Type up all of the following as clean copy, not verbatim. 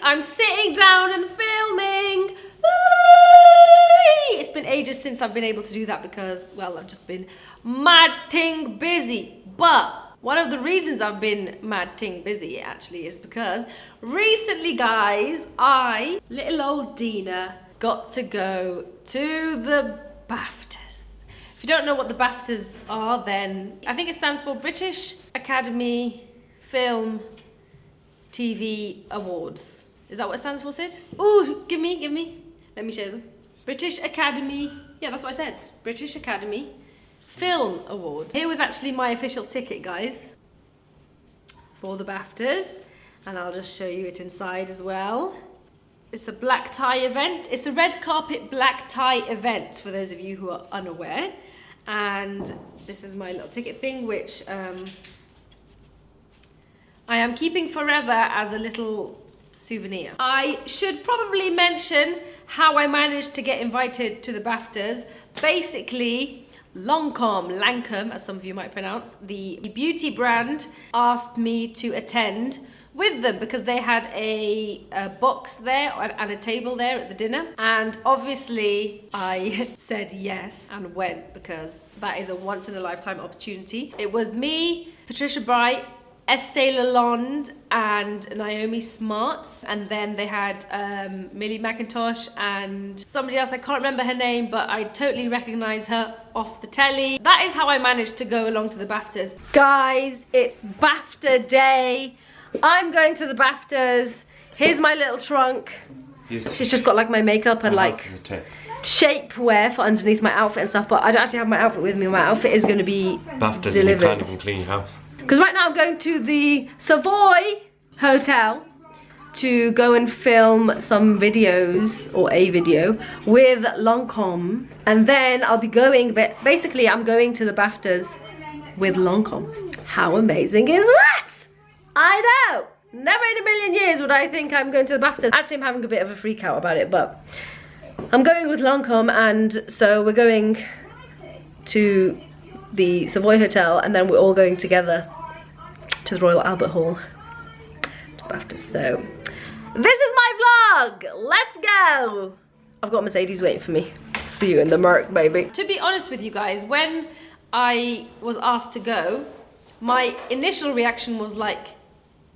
I'm sitting down and filming. It's been ages since I've been able to do that because, well, I've just been mad ting busy. But one of the reasons I've been mad ting busy actually is because recently, guys, little old Dina, got to go to the Baftas. If you don't know what the Baftas are, then I think it stands for British Academy Film TV Awards. Is that what it stands for, Sid? Ooh, give me. Let me show them. British Academy, yeah, that's what I said. British Academy Film Awards. Here was actually my official ticket, guys, for the Baftas. And I'll just show you it inside as well. It's a black tie event. It's a red carpet black tie event, for those of you who are unaware. And this is my little ticket thing, which I am keeping forever as a little souvenir. I should probably mention how I managed to get invited to the Baftas. Basically, Lancome, as some of you might pronounce, the beauty brand, asked me to attend with them because they had a box there and a table there at the dinner. And obviously I said yes and went because that is a once in a lifetime opportunity. It was me, Patricia Bright, Estee Lalonde and Naomi Smarts, and then they had Millie McIntosh and somebody else, I can't remember her name, but I totally recognise her off the telly. That is how I managed to go along to the Baftas. Guys, it's BAFTA day. I'm going to the Baftas. Here's my little trunk. Yes. She's just got like my makeup and like shapewear for underneath my outfit and stuff, but I don't actually have my outfit with me. My outfit is going to be BAFTAs delivered. and you can't even clean your house. Because right now I'm going to the Savoy Hotel to go and film some videos, or a video, with Lancome. And then I'll be going, but basically I'm going to the Baftas with Lancome. How amazing is that? I know! Never in a million years would I think I'm going to the Baftas. Actually, I'm having a bit of a freak out about it, but I'm going with Lancome, and so we're going to the Savoy Hotel, and then we're all going together to the Royal Albert Hall to BAFTA. So this is my vlog. Let's go. I've got Mercedes waiting for me. See you in the Merc, baby. To be honest with you guys, when I was asked to go, my initial reaction was like,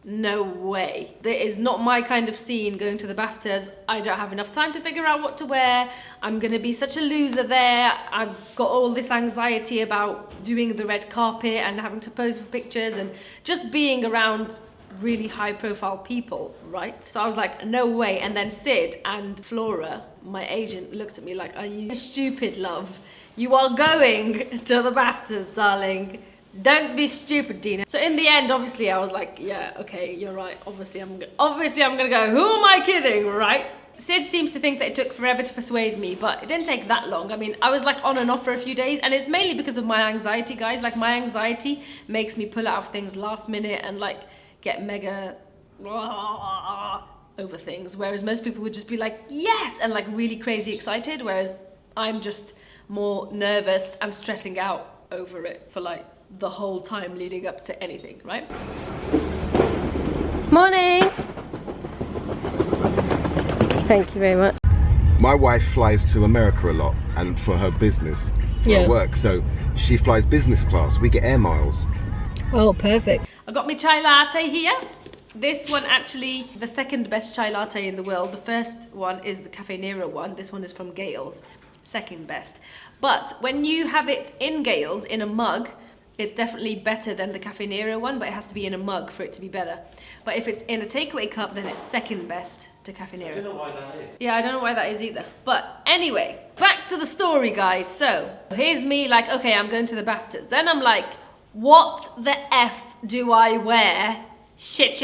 no way. That is not my kind of scene, going to the Baftas. I don't have enough time to figure out what to wear. I'm gonna be such a loser there. I've got all this anxiety about doing the red carpet and having to pose for pictures and just being around really high profile people, right? So I was like, no way. And then Sid and Flora, my agent, looked at me like, are you stupid, love? You are going to the Baftas, darling. Don't be stupid, Dina. So in the end, obviously, I was like, yeah, okay, you're right. Obviously, I'm gonna go. Who am I kidding, right? Sid seems to think that it took forever to persuade me, but it didn't take that long. I mean, I was like on and off for a few days, and it's mainly because of my anxiety, guys. Like, my anxiety makes me pull out of things last minute and like get mega over things, whereas most people would just be like, yes, and like really crazy excited, whereas I'm just more nervous and stressing out over it for like the whole time leading up to anything, right? Morning! Thank you very much. My wife flies to America a lot, and for her business, for her work, so she flies business class. We get air miles. Oh, perfect. I got my chai latte here. This one actually, the second best chai latte in the world. The first one is the Cafe Nero one. This one is from Gales, second best. But when you have it in Gales, in a mug, it's definitely better than the Cafe Nero one, but it has to be in a mug for it to be better. But if it's in a takeaway cup, then it's second best to Cafe Nero. I don't know why that is. Yeah, I don't know why that is either. But anyway, back to the story, guys. So here's me like, okay, I'm going to the Baftas. Then I'm like, what the F do I wear? Shit,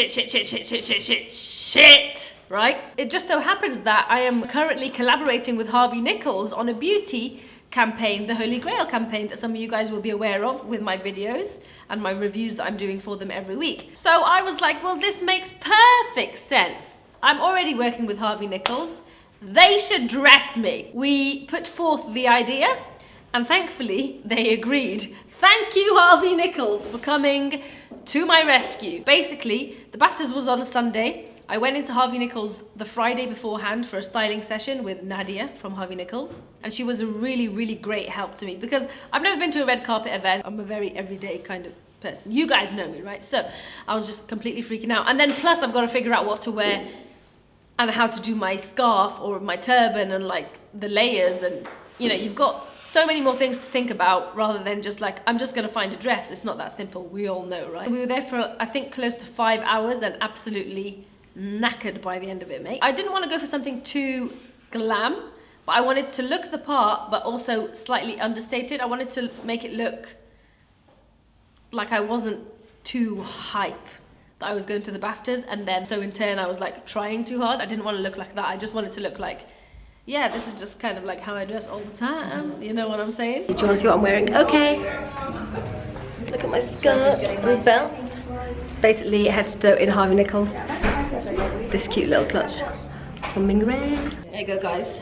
right? It just so happens that I am currently collaborating with Harvey Nichols on a beauty campaign, the Holy Grail campaign, that some of you guys will be aware of with my videos and my reviews that I'm doing for them every week. So I was like, well, this makes perfect sense. I'm already working with Harvey Nichols. They should dress me. We put forth the idea, and thankfully they agreed. Thank you, Harvey Nichols, for coming to my rescue. Basically, the Baftas was on a Sunday. I went into Harvey Nichols the Friday beforehand for a styling session with Nadia from Harvey Nichols, and she was a really, really great help to me because I've never been to a red carpet event. I'm a very everyday kind of person. You guys know me, right? So I was just completely freaking out. And then plus I've got to figure out what to wear and how to do my scarf or my turban and like the layers, and you know, you've got so many more things to think about rather than just like, I'm just gonna find a dress. It's not that simple, we all know, right? We were there for, I think, close to 5 hours and absolutely knackered by the end of it, mate. I didn't want to go for something too glam, but I wanted to look the part, but also slightly understated. I wanted to make it look like I wasn't too hype that I was going to the Baftas, and then so in turn I was like trying too hard. I didn't want to look like that. I just wanted to look like, yeah, this is just kind of like how I dress all the time. You know what I'm saying? Do you want to see what I'm wearing? Okay. Look at my skirt and belt. It's basically head to toe in Harvey Nichols. This cute little clutch from Mingray. There you go, guys.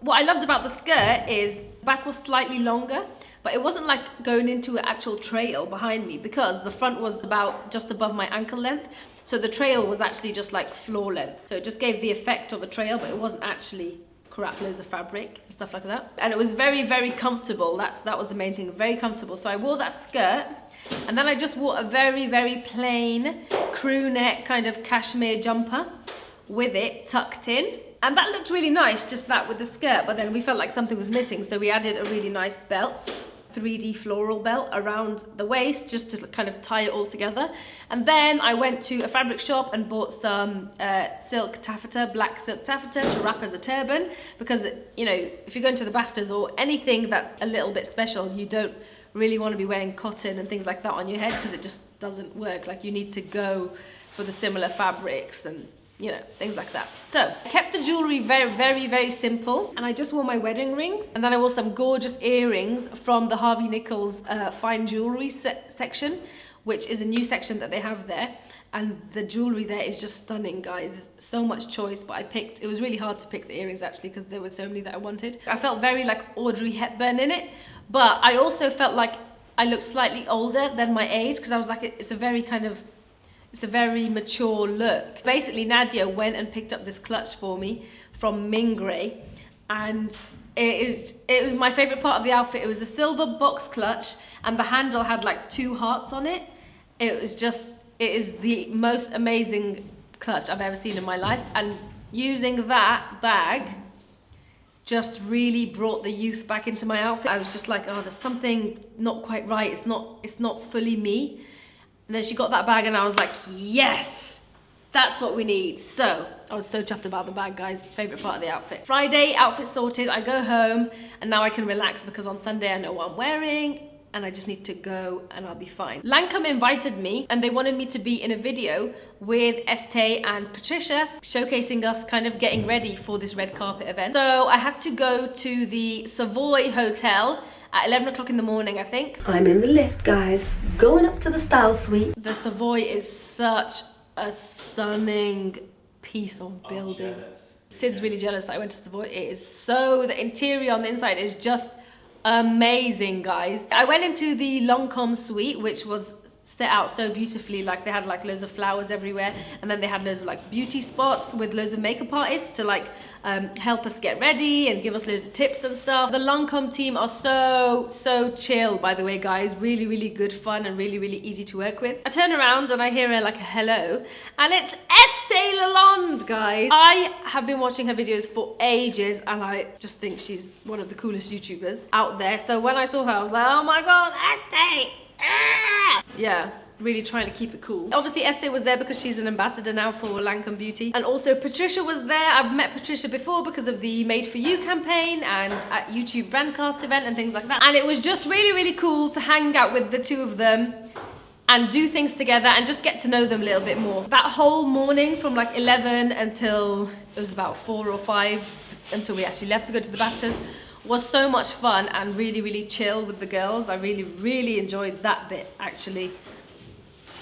What I loved about the skirt is the back was slightly longer, but it wasn't like going into an actual trail behind me because the front was about just above my ankle length. So the trail was actually just like floor length. So it just gave the effect of a trail, but it wasn't actually crap loads of fabric and stuff like that. And it was very, very comfortable. That was the main thing, very comfortable. So I wore that skirt, and then I just wore a very, very plain crew neck kind of cashmere jumper with it tucked in. And that looked really nice, just that with the skirt, but then we felt like something was missing, so we added a really nice belt. 3D floral belt around the waist just to kind of tie it all together. And then I went to a fabric shop and bought some silk taffeta, black silk taffeta to wrap as a turban, because, you know, if you're going to the Baftas or anything that's a little bit special, you don't really want to be wearing cotton and things like that on your head because it just doesn't work. Like, you need to go for the similar fabrics and, you know, things like that. So I kept the jewelry very, very, very simple, and I just wore my wedding ring, and then I wore some gorgeous earrings from the Harvey Nichols fine jewelry section, which is a new section that they have there. And the jewelry there is just stunning, guys. There's so much choice, but it was really hard to pick the earrings actually because there were so many that I wanted. I felt very like Audrey Hepburn in it, but I also felt like I looked slightly older than my age because I was like, it's a very kind of, it's a very mature look. Basically, Nadia went and picked up this clutch for me from Mingray, and it was my favorite part of the outfit. It was a silver box clutch, and the handle had like 2 hearts on it. It is the most amazing clutch I've ever seen in my life, and using that bag just really brought the youth back into my outfit. I was just like, oh, there's something not quite right. It's not fully me. And then she got that bag and I was like, yes, that's what we need. So I was so chuffed about the bag, guys. Favorite part of the outfit. Friday, outfit sorted. I go home and now I can relax because on Sunday I know what I'm wearing and I just need to go and I'll be fine. Lancome invited me and they wanted me to be in a video with Estee and Patricia, showcasing us kind of getting ready for this red carpet event. So I had to go to the Savoy Hotel at 11 o'clock in the morning, I think. I'm in the lift, guys, going up to the style suite. The Savoy is such a stunning piece of building. Sid's really jealous that I went to Savoy. It is so, the interior on the inside is just amazing, guys. I went into the Lancome suite, which was set out so beautifully. Like, they had like loads of flowers everywhere, and then they had loads of like beauty spots with loads of makeup artists to like help us get ready and give us loads of tips and stuff. The Lancome team are so chill, by the way, guys. Really, really good fun and really, really easy to work with. I turn around and I hear her like a hello, and it's Estee Lalonde, guys. I have been watching her videos for ages and I just think she's one of the coolest YouTubers out there. So when I saw her, I was like, oh my god, Estee! Ah! Yeah, really trying to keep it cool. Obviously Estee was there because she's an ambassador now for Lancome Beauty, and also Patricia was there. I've met Patricia before because of the Made For You campaign and at YouTube Brandcast event and things like that, and it was just really, really cool to hang out with the two of them and do things together and just get to know them a little bit more. That whole morning from like 11 until it was about 4 or 5 until we actually left to go to the Baftas was so much fun and really, really chill with the girls. I really, really enjoyed that bit actually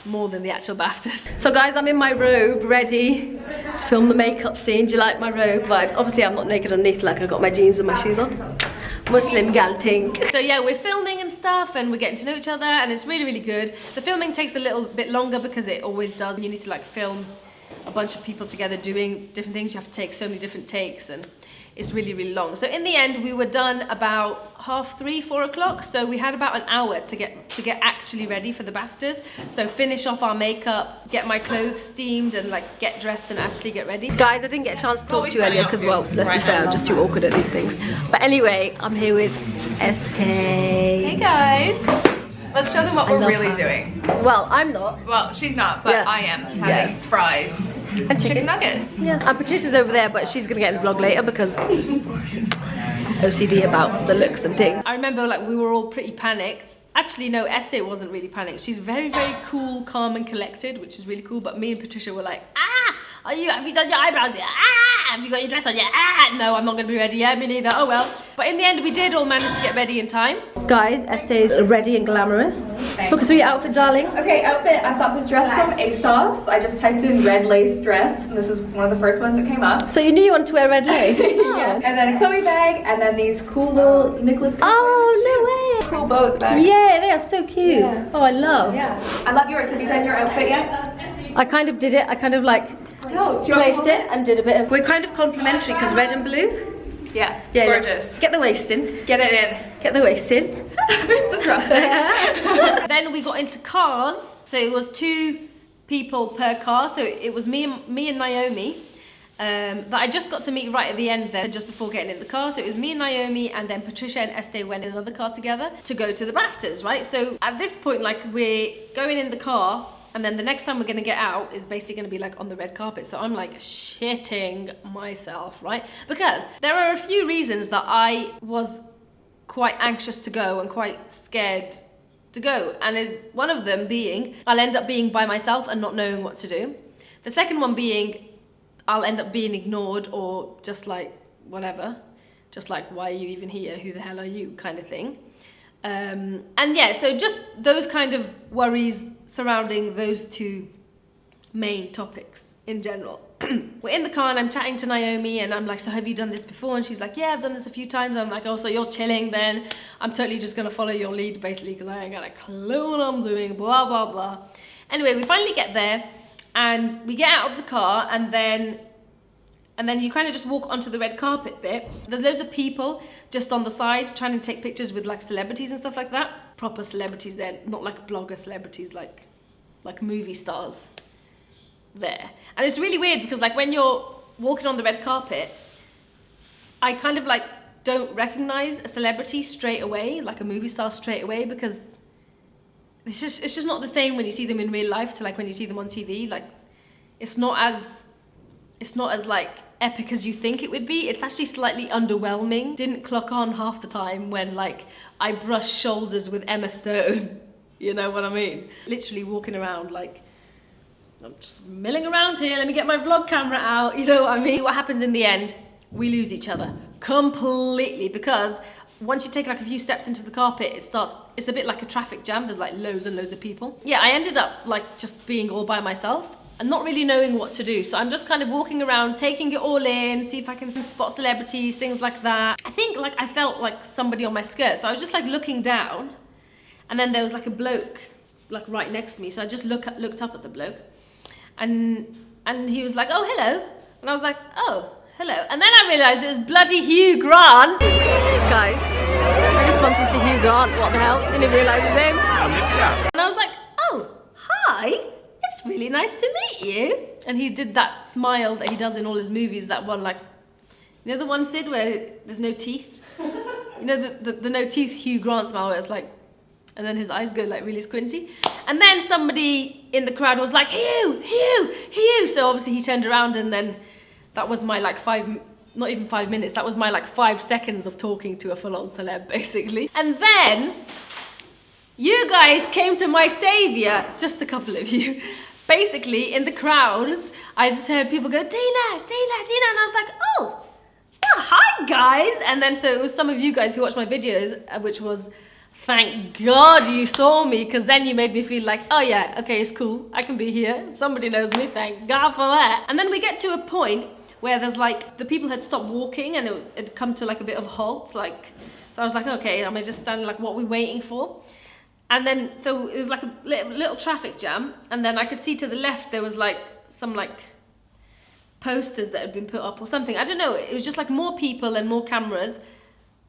more than the actual Baftas. So guys, I'm in my robe ready to film the makeup scene. Do you like my robe vibes? Obviously I'm not naked underneath, like I got my jeans and my shoes on, Muslim gal thing. So yeah, we're filming and stuff and we're getting to know each other and it's really, really good. The filming takes a little bit longer because it always does. You need to like film a bunch of people together doing different things. You have to take so many different takes and it's really, really long. So in the end, we were done about 3:30, 4 o'clock. So we had about an hour to get actually ready for the BAFTAs. So finish off our makeup, get my clothes steamed and like get dressed and actually get ready. Guys, I didn't get a chance to talk to you earlier because, well, let's be fair, I'm just too awkward at these things. But anyway, I'm here with Estee. Hey guys. Let's show them what we're really doing. Well, I'm not. Well, she's not, but Yeah. I am having fries And chicken nuggets. Yeah, and Patricia's over there, but she's gonna get in the vlog later because OCD about the looks and things. I remember like we were all pretty panicked. Actually, no, Estee wasn't really panicked. She's very, very cool, calm and collected, which is really cool. But me and Patricia were like, have you done your eyebrows yet? Have you got your dress on yet? No, I'm not gonna be ready yet, me neither, oh well. But in the end, we did all manage to get ready in time. Guys, Estee's ready and glamorous. Talk us through your outfit, darling. Okay, outfit. I got this dress from ASOS. I just typed in red lace dress, and this is one of the first ones that came up. So you knew you wanted to wear red lace? Yeah. And then a Chloe bag, and then these cool little Nicholas. Oh, no way. Cool bow bag. Yeah, they are so cute. Yeah. Oh, I love. Yeah. I love yours. Have you done your outfit yet? I kind of did it. I kind of like No. placed it and did a bit of. We're kind of complimentary because red and blue. Yeah. Yeah, Gorgeous. Get the waist in. Get it in. Get the waist in. The thrust in. Then we got into cars. So it was 2 people per car. So it was me and Naomi. That I just got to meet right at the end there, just before getting in the car. So it was me and Naomi, and then Patricia and Estee went in another car together to go to the BAFTAs, right? So at this point, like, we're going in the car, and then the next time we're gonna get out is basically gonna be like on the red carpet. So I'm like shitting myself, right? Because there are a few reasons that I was quite anxious to go and quite scared to go. And one of them being, I'll end up being by myself and not knowing what to do. The second one being, I'll end up being ignored or just like, whatever. Just like, why are you even here? Who the hell are you? Kind of thing. And yeah, so just those kind of worries surrounding those 2 main topics in general. We're in the car and I'm chatting to Naomi and I'm like, so have you done this before? And she's like, yeah, I've done this a few times. I'm like, oh, so you're chilling then. I'm totally just gonna follow your lead basically because I ain't got a clue what I'm doing, blah, blah, blah. Anyway, we finally get there and we get out of the car and then you kind of just walk onto the red carpet bit. There's loads of people just on the sides trying to take pictures with like celebrities and stuff like that. Proper celebrities there, not like blogger celebrities, like movie stars there. And it's really weird because like when you're walking on the red carpet, I kind of like don't recognize a celebrity straight away, like a movie star straight away, because it's just not the same when you see them in real life to like when you see them on TV. Like it's not as like epic as you think it would be. It's actually slightly underwhelming. Didn't clock on half the time when like I brushed shoulders with Emma Stone. You know what I mean? Literally walking around like, I'm just milling around here, let me get my vlog camera out, you know what I mean? What happens in the end? We lose each other completely because once you take like a few steps into the carpet, it's a bit like a traffic jam. There's like loads and loads of people. Yeah, I ended up like just being all by myself and not really knowing what to do. So I'm just kind of walking around, taking it all in, see if I can spot celebrities, things like that. I think like I felt like somebody on my skirt. So I was just like looking down and then there was like a bloke like right next to me. So I just looked up at the bloke and he was like, oh, hello. And I was like, oh, hello. And then I realized it was bloody Hugh Grant. Guys, I just bumped into Hugh Grant. What the hell? Didn't realize his name. And I was like, oh, hi. It's really nice to meet you. And he did that smile that he does in all his movies, that one like, you know the one, Sid, where there's no teeth? You know the no teeth Hugh Grant smile where it's like, and then his eyes go like really squinty. And then somebody in the crowd was like, Hugh, Hugh, Hugh. So obviously he turned around and then that was my like not even 5 minutes, that was my like 5 seconds of talking to a full-on celeb basically. And then you guys came to my savior, just a couple of you. Basically in the crowds, I just heard people go, Dina, Dina, Dina. And I was like, oh, hi guys. And then so it was some of you guys who watched my videos, which was, thank God you saw me, because then you made me feel like, oh yeah, okay, it's cool. I can be here. Somebody knows me. Thank God for that. And then we get to a point where there's like, the people had stopped walking and it had come to like a bit of halt. Like, So I was like, okay, am I just standing, like, what are we waiting for? And then, so it was like a little traffic jam, and then I could see to the left there was like some like posters that had been put up or something. I don't know, it was just like more people and more cameras,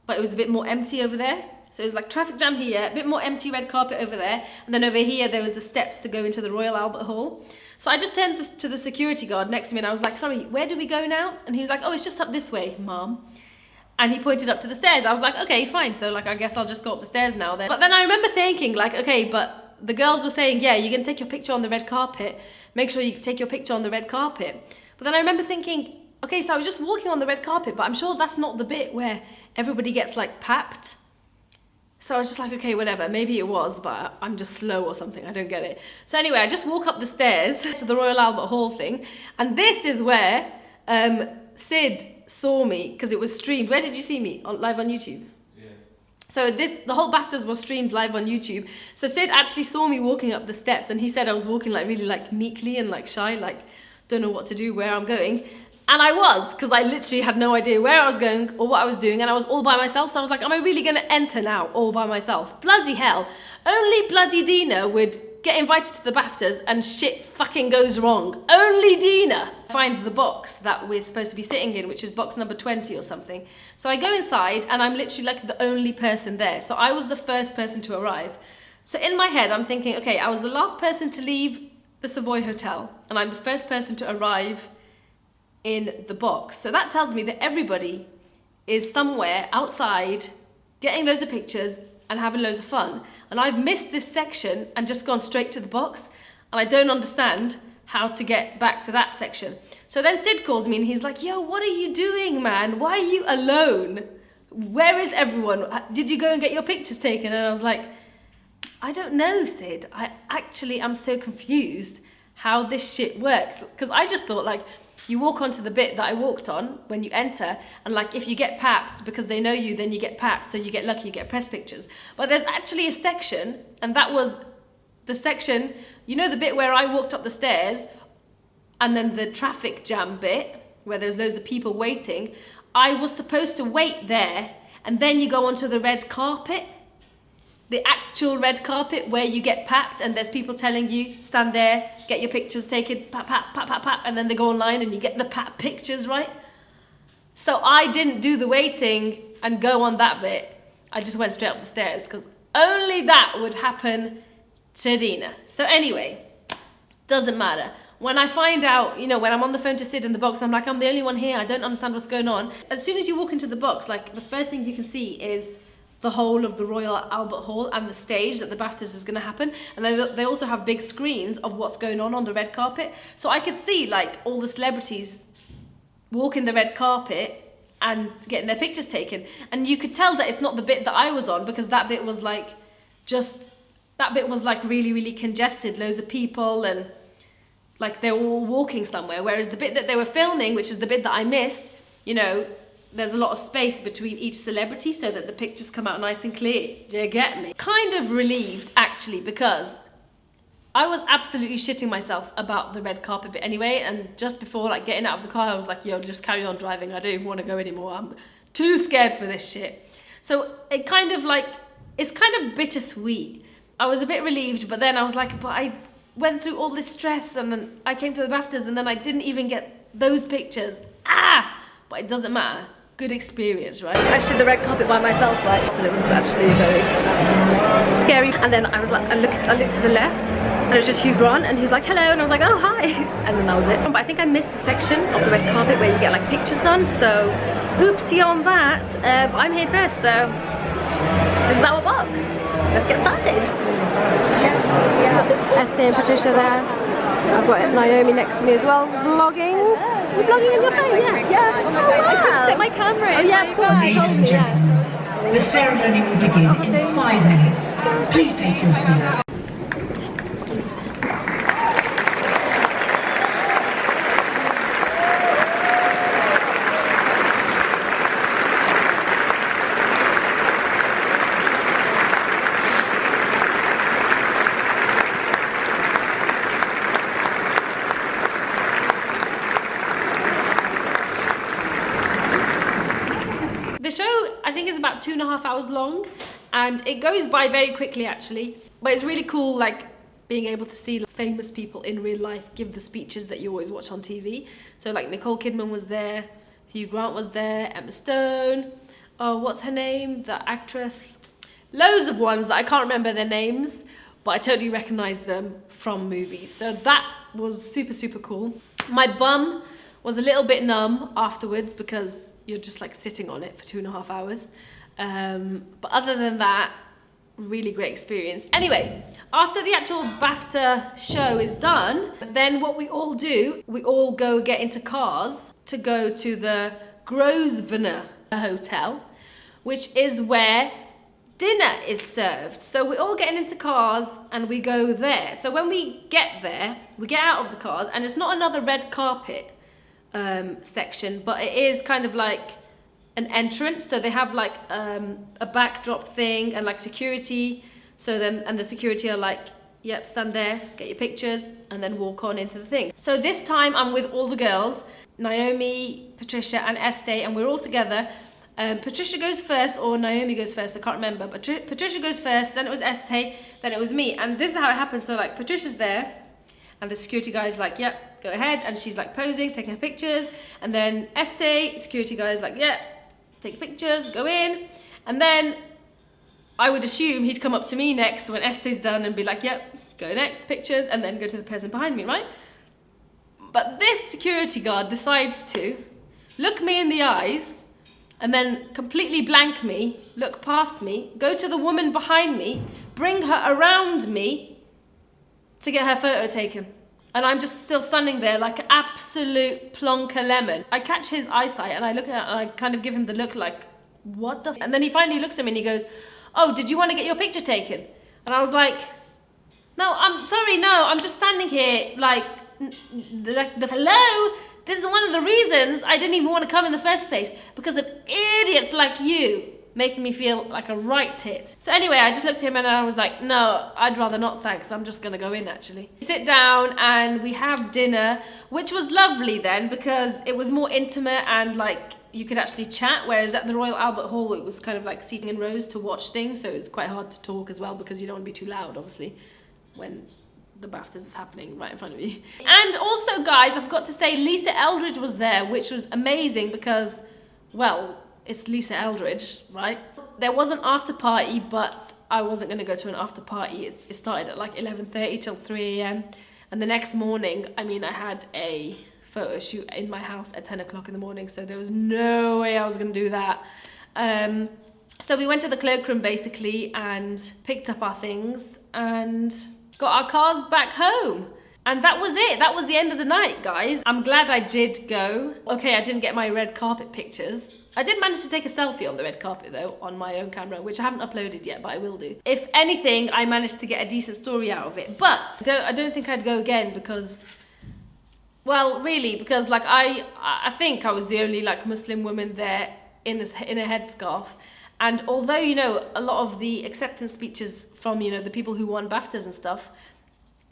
but it was a bit more empty over there. So it was like traffic jam here, a bit more empty red carpet over there, and then over here there was the steps to go into the Royal Albert Hall. So I just turned to the security guard next to me and I was like, sorry, where do we go now? And he was like, oh, it's just up this way, ma'am. And he pointed up to the stairs. I was like, okay, fine. So like, I guess I'll just go up the stairs now then. But then I remember thinking like, okay, but the girls were saying, yeah, you're gonna take your picture on the red carpet. Make sure you take your picture on the red carpet. But then I remember thinking, okay, so I was just walking on the red carpet, but I'm sure that's not the bit where everybody gets like papped. So I was just like, okay, whatever, maybe it was, but I'm just slow or something, I don't get it. So anyway, I just walk up the stairs to the Royal Albert Hall thing, and this is where Sid saw me, because it was streamed. Where did you see me? Live on YouTube? Yeah. So the whole BAFTAs was streamed live on YouTube. So Sid actually saw me walking up the steps, and he said I was walking like really like meekly and like shy, like don't know what to do, where I'm going. And I was, because I literally had no idea where I was going or what I was doing, and I was all by myself. So I was like, am I really going to enter now all by myself? Bloody hell. Only bloody Dina would get invited to the BAFTAs and shit fucking goes wrong. Only Dina. Find the box that we're supposed to be sitting in, which is box number 20 or something. So I go inside and I'm literally like the only person there. So I was the first person to arrive. So in my head, I'm thinking, okay, I was the last person to leave the Savoy Hotel and I'm the first person to arrive in the box. So that tells me that everybody is somewhere outside getting loads of pictures and having loads of fun. And I've missed this section and just gone straight to the box. And I don't understand how to get back to that section. So then Sid calls me and he's like, yo, what are you doing, man? Why are you alone? Where is everyone? Did you go and get your pictures taken? And I was like, I don't know, Sid. I actually am so confused how this shit works. Because I just thought like, you walk onto the bit that I walked on when you enter, and like if you get papped because they know you, then you get papped, so you get lucky, you get press pictures. But there's actually a section, and that was the section, you know, the bit where I walked up the stairs, and then the traffic jam bit, where there's loads of people waiting. I was supposed to wait there, and then you go onto the red carpet, the actual red carpet where you get papped and there's people telling you, stand there, get your pictures taken, pap, pap, pap, pap, pap, and then they go online and you get the pap pictures, right? So I didn't do the waiting and go on that bit. I just went straight up the stairs because only that would happen to Dina. So anyway, doesn't matter. When I find out, you know, when I'm on the phone to Sid in the box, I'm like, I'm the only one here, I don't understand what's going on. As soon as you walk into the box, like the first thing you can see is the whole of the Royal Albert Hall and the stage that the BAFTAs is going to happen, and they also have big screens of what's going on the red carpet, so I could see like all the celebrities walking the red carpet and getting their pictures taken, and you could tell that it's not the bit that I was on, because that bit was like really, really congested, loads of people, and like they were all walking somewhere, whereas the bit that they were filming, which is the bit that I missed, you know, there's a lot of space between each celebrity so that the pictures come out nice and clear. Do you get me? Kind of relieved, actually, because I was absolutely shitting myself about the red carpet bit anyway, and just before like getting out of the car, I was like, yo, just carry on driving. I don't even want to go anymore. I'm too scared for this shit. So it kind of like, it's kind of bittersweet. I was a bit relieved, but then I was like, but I went through all this stress and then I came to the BAFTAs and then I didn't even get those pictures. But it doesn't matter. Good experience, right? I just did the red carpet by myself, right? And it was actually very scary. And then I was like, I looked to the left, and it was just Hugh Grant, and he was like, hello, and I was like, oh, hi. And then that was it. But I think I missed a section of the red carpet where you get like pictures done, so oopsie on that. I'm here first, so this is our box. Let's get started. Esther and Patricia there. I've got Naomi next to me as well, vlogging. You're vlogging in your phone, yeah. Yeah. Oh, wow. I can fit my camera in. Oh yeah, of course, you told me, yeah. The ceremony will begin in 5 minutes. Please take your seats. 2.5 hours long, and it goes by very quickly actually. But it's really cool, like being able to see famous people in real life give the speeches that you always watch on TV. So like Nicole Kidman was there, Hugh Grant was there, Emma Stone, oh, what's her name? The actress. Loads of ones that I can't remember their names, but I totally recognize them from movies. So that was super, super cool. My bum was a little bit numb afterwards because you're just like sitting on it for 2.5 hours. But other than that, really great experience. Anyway, after the actual BAFTA show is done, then what we all do, we all go get into cars to go to the Grosvenor Hotel, which is where dinner is served. So we're all getting into cars and we go there. So when we get there, we get out of the cars, and it's not another red carpet section, but it is kind of like an entrance. So they have like a backdrop thing and like security. So then, and the security are like, yep, stand there, get your pictures, and then walk on into the thing. So this time I'm with all the girls, Naomi, Patricia and Estee, and we're all together. Patricia goes first, or Naomi goes first, I can't remember, but Patricia goes first, then it was Estee, then it was me. And this is how it happened. So like Patricia's there, and the security guy's like, yep, go ahead, and she's like posing, taking her pictures. And then Estee, security guy's like, yep, take pictures, go in. And then I would assume he'd come up to me next when Estee's done and be like, yep, go next, pictures, and then go to the person behind me, right? But this security guard decides to look me in the eyes and then completely blank me, look past me, go to the woman behind me, bring her around me to get her photo taken. And I'm just still standing there like an absolute plonker lemon. I catch his eyesight and I look at it and I kind of give him the look like, what the f? And then he finally looks at me and he goes, oh, did you want to get your picture taken? And I was like, no, I'm sorry, no, I'm just standing here like, hello? This is one of the reasons I didn't even want to come in the first place, because of idiots like you making me feel like a right tit. So anyway, I just looked at him and I was like, no, I'd rather not, thanks. I'm just gonna go in actually. We sit down and we have dinner, which was lovely then because it was more intimate and like you could actually chat, whereas at the Royal Albert Hall it was kind of like seating in rows to watch things, so it was quite hard to talk as well because you don't want to be too loud obviously when the BAFTAs is happening right in front of you. And also guys, I forgot to say Lisa Eldridge was there, which was amazing because, well, it's Lisa Eldridge, right? There was an after party, but I wasn't gonna go to an after party. It started at like 11:30 till 3 AM. And the next morning, I mean, I had a photo shoot in my house at 10 o'clock in the morning, so there was no way I was gonna do that. So we went to the cloakroom basically and picked up our things and got our cars back home. And that was it. That was the end of the night, guys. I'm glad I did go. Okay, I didn't get my red carpet pictures. I did manage to take a selfie on the red carpet though, on my own camera, which I haven't uploaded yet, but I will do. If anything, I managed to get a decent story out of it. But I don't think I'd go again because, well, really, because like I think I was the only like Muslim woman there in a headscarf. And although, you know, a lot of the acceptance speeches from, you know, the people who won BAFTAs and stuff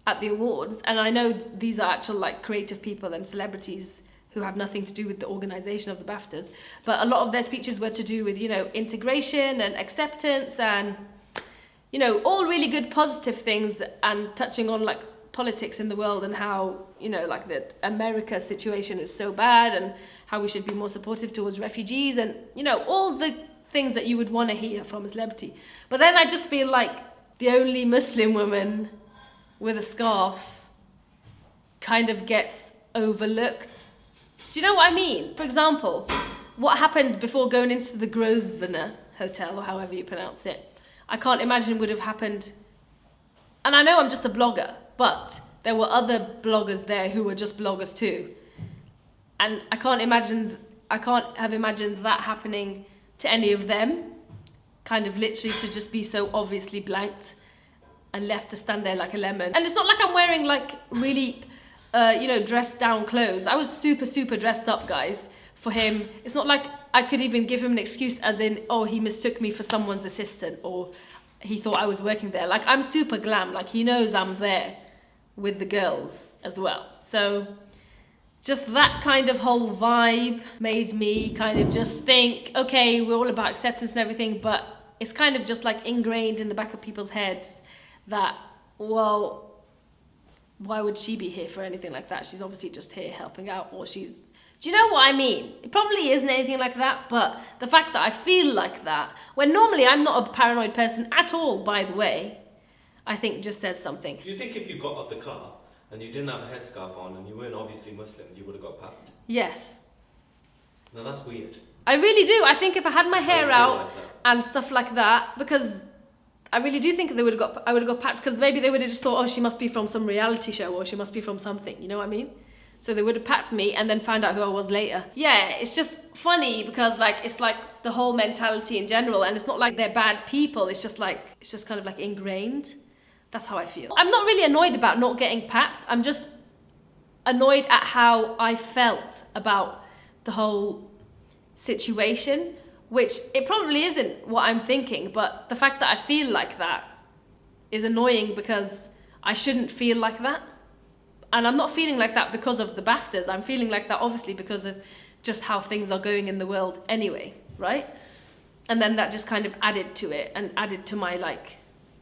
at the awards, and I know these are actual like creative people and celebrities who have nothing to do with the organisation of the BAFTAs, but a lot of their speeches were to do with, you know, integration and acceptance and, you know, all really good positive things and touching on like politics in the world and how, you know, like the America situation is so bad and how we should be more supportive towards refugees and, you know, all the things that you would want to hear from a celebrity. But then I just feel like the only Muslim woman with a scarf kind of gets overlooked. Do you know what I mean? For example, what happened before going into the Grosvenor Hotel, or however you pronounce it, I can't imagine would have happened. And I know I'm just a blogger, but there were other bloggers there who were just bloggers too. And I can't have imagined that happening to any of them, kind of literally to just be so obviously blanked and left to stand there like a lemon. And it's not like I'm wearing like really, you know, dressed down clothes. I was super, super dressed up, guys, for him. It's not like I could even give him an excuse as in, oh, he mistook me for someone's assistant or he thought I was working there. Like, I'm super glam. Like, he knows I'm there with the girls as well. So just that kind of whole vibe made me kind of just think, okay, we're all about acceptance and everything, but it's kind of just like ingrained in the back of people's heads that, well, why would she be here for anything like that? She's obviously just here helping out, or she's... Do you know what I mean? It probably isn't anything like that, but the fact that I feel like that, when normally I'm not a paranoid person at all, by the way, I think just says something. Do you think if you got out the car and you didn't have a headscarf on and you weren't obviously Muslim, you would have got papped? Yes. No, that's weird. I really do. I think if I had my hair out like and stuff like that, because I really do think I would have got papped, because maybe they would have just thought, oh, she must be from some reality show, or she must be from something, you know what I mean? So they would have papped me and then found out who I was later. Yeah, it's just funny because like it's like the whole mentality in general, and it's not like they're bad people, it's just kind of like ingrained. That's how I feel. I'm not really annoyed about not getting papped, I'm just annoyed at how I felt about the whole situation, which it probably isn't what I'm thinking, but the fact that I feel like that is annoying because I shouldn't feel like that. And I'm not feeling like that because of the BAFTAs. I'm feeling like that obviously because of just how things are going in the world anyway, right? And then that just kind of added to it and added to my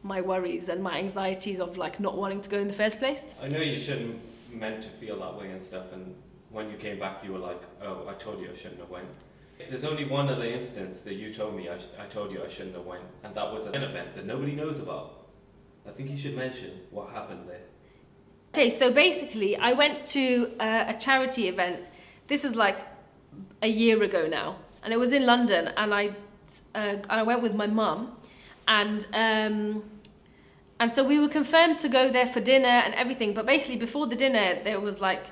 my worries and my anxieties of like not wanting to go in the first place. I know you shouldn't meant to feel that way and stuff, and when you came back you were like, oh, I told you I shouldn't have went. There's only one other instance that you told me I told you I shouldn't have went, and that was an event that nobody knows about. I think you should mention what happened there. Okay, so basically I went to a charity event. This is like a year ago now, and it was in London, and I went with my mum, and so we were confirmed to go there for dinner and everything, but basically before the dinner there was like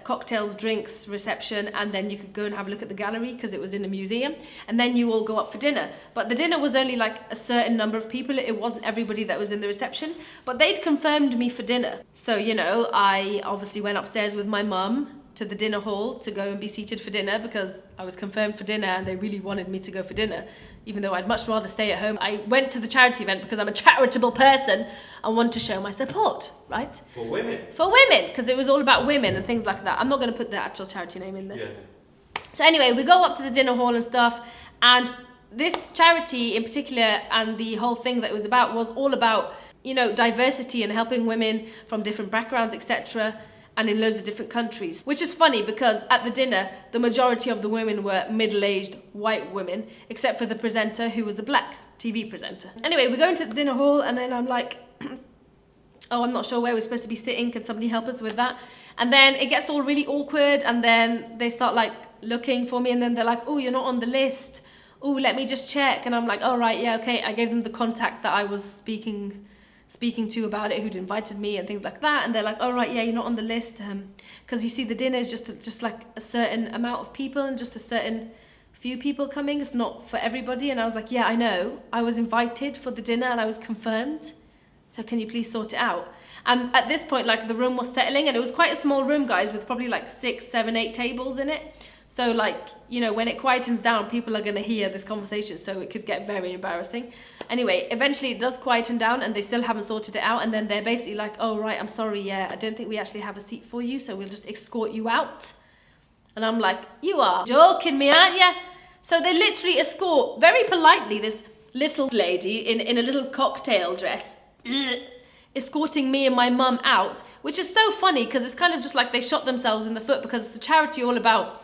cocktails, drinks, reception, and then you could go and have a look at the gallery because it was in a museum, and then you all go up for dinner. But the dinner was only like a certain number of people, it wasn't everybody that was in the reception, but they'd confirmed me for dinner. So, you know, I obviously went upstairs with my mum to the dinner hall to go and be seated for dinner because I was confirmed for dinner and they really wanted me to go for dinner, even though I'd much rather stay at home. I went to the charity event because I'm a charitable person and want to show my support, right? For women? For women, because it was all about women and things like that. I'm not going to put the actual charity name in there. Yeah. So anyway, we go up to the dinner hall and stuff, and this charity in particular and the whole thing that it was about was all about, you know, diversity and helping women from different backgrounds, etc., and in loads of different countries. Which is funny because at the dinner, the majority of the women were middle-aged white women, except for the presenter who was a black TV presenter. Anyway, we go into the dinner hall and then I'm like, oh, I'm not sure where we're supposed to be sitting, can somebody help us with that? And then it gets all really awkward, and then they start like looking for me, and then they're like, oh, you're not on the list. Oh, let me just check. And I'm like, oh, right, yeah, okay. I gave them the contact that I was speaking to about it, who'd invited me and things like that, and they're like, oh right, yeah, you're not on the list, because you see the dinner is just like a certain amount of people and just a certain few people coming, it's not for everybody. And I was like, yeah, I know, I was invited for the dinner and I was confirmed, so can you please sort it out? And at this point, like, the room was settling, and it was quite a small room, guys, with probably like 6, 7, 8 tables in it. So like, you know, when it quietens down, people are going to hear this conversation, so it could get very embarrassing. Anyway, eventually it does quieten down, and they still haven't sorted it out, and then they're basically like, oh right, I'm sorry, yeah, I don't think we actually have a seat for you, so we'll just escort you out. And I'm like, you are joking me, aren't you? So they literally escort, very politely, this little lady in a little cocktail dress, escorting me and my mum out, which is so funny because it's kind of just like they shot themselves in the foot, because it's a charity all about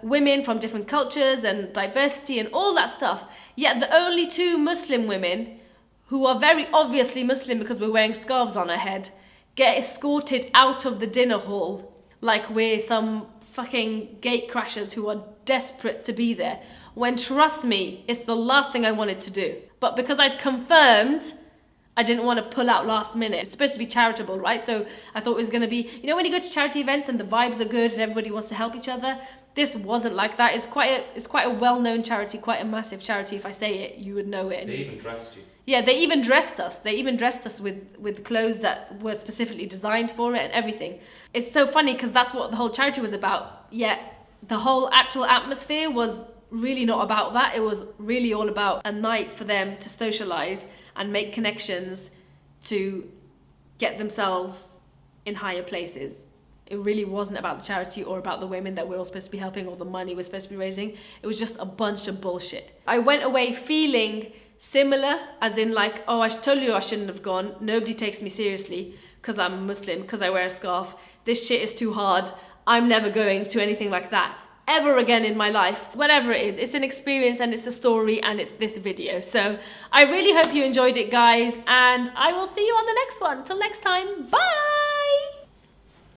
women from different cultures and diversity and all that stuff. Yet the only 2 Muslim women, who are very obviously Muslim because we're wearing scarves on our head, get escorted out of the dinner hall like we're some fucking gate crashers who are desperate to be there, when, trust me, it's the last thing I wanted to do. But because I'd confirmed, I didn't want to pull out last minute. It's supposed to be charitable, right? So I thought it was going to be, you know, when you go to charity events and the vibes are good and everybody wants to help each other, this wasn't like that. It's quite a well-known charity, quite a massive charity. If I say it, you would know it. They even dressed you. Yeah, they even dressed us. They even dressed us with clothes that were specifically designed for it and everything. It's so funny because that's what the whole charity was about. Yet the whole actual atmosphere was really not about that. It was really all about a night for them to socialize and make connections to get themselves in higher places It really wasn't about the charity or about the women that we're all supposed to be helping or the money we're supposed to be raising. It was just a bunch of bullshit. I went away feeling similar, as in like, oh, I told you I shouldn't have gone. Nobody takes me seriously because I'm Muslim, because I wear a scarf. This shit is too hard. I'm never going to anything like that ever again in my life. Whatever it is, it's an experience and it's a story and it's this video. So I really hope you enjoyed it, guys, and I will see you on the next one. Till next time, bye!